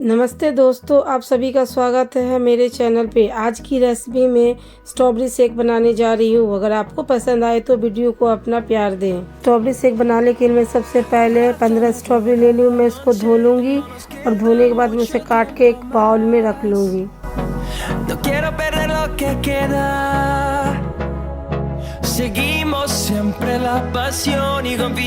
नमस्ते दोस्तों, आप सभी का स्वागत है मेरे चैनल पे। आज की रेसिपी में स्ट्रॉबेरी शेक बनाने जा रही हूँ। अगर आपको पसंद आए तो वीडियो को अपना प्यार दें। स्ट्रॉबेरी शेक बनाने के लिए मैं सबसे पहले 15 स्ट्रॉबेरी ले लूँ। मैं उसको धो लूँगी और धोने के बाद मैं उसे काट के एक बाउल में रख लूँगी।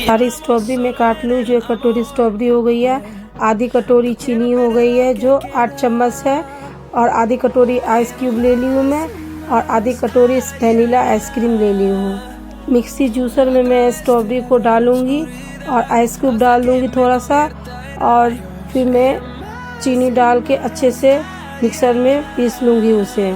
सारी स्ट्रॉबेरी मैं काट लूँ। जो 1 कटोरी स्ट्रॉबेरी हो गई है, आधी कटोरी चीनी हो गई है जो 8 चम्मच है, और आधी कटोरी आइस क्यूब ले ली हूँ मैं, और आधी कटोरी वनीला आइसक्रीम ले ली हूँ। मिक्सी जूसर में मैं स्ट्रॉबेरी को डालूँगी और आइस क्यूब डाल दूँगी थोड़ा सा, और फिर मैं चीनी डाल के अच्छे से मिक्सर में पीस लूँगी उसे।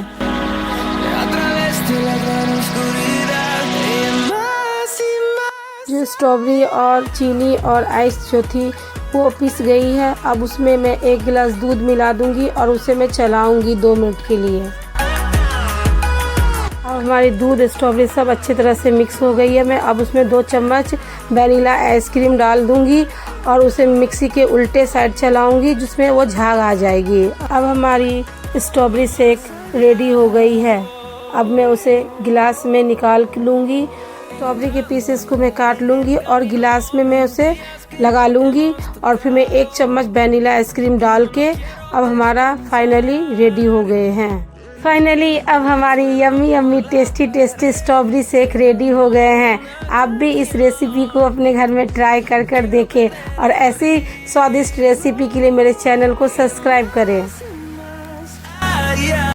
जो स्ट्रॉबेरी और चीनी और आइस जो थी वो पीस गई है। अब उसमें मैं 1 गिलास दूध मिला दूंगी और उसे मैं चलाऊंगी 2 मिनट के लिए। अब हमारी दूध स्ट्रॉबेरी सब अच्छी तरह से मिक्स हो गई है। मैं अब उसमें 2 चम्मच वनीला आइसक्रीम डाल दूंगी और उसे मिक्सी के उल्टे साइड चलाऊंगी जिसमें वो झाग आ जाएगी। अब हमारी स्ट्रॉबेरी शेक रेडी हो गई है। अब मैं उसे गिलास में निकाल लूँगी। स्ट्रॉबेरी के पीसेस को मैं काट लूँगी और गिलास में मैं उसे लगा लूँगी, और फिर मैं 1 चम्मच वनीला आइसक्रीम डाल के अब हमारा फाइनली रेडी हो गए हैं। फाइनली अब हमारी yummy tasty strawberry shake ready हो गए हैं। आप भी इस रेसिपी को अपने घर में ट्राई कर देखें, और ऐसी स्वादिष्ट रेसिपी के लिए मेरे चैनल को सब्सक्राइब करें।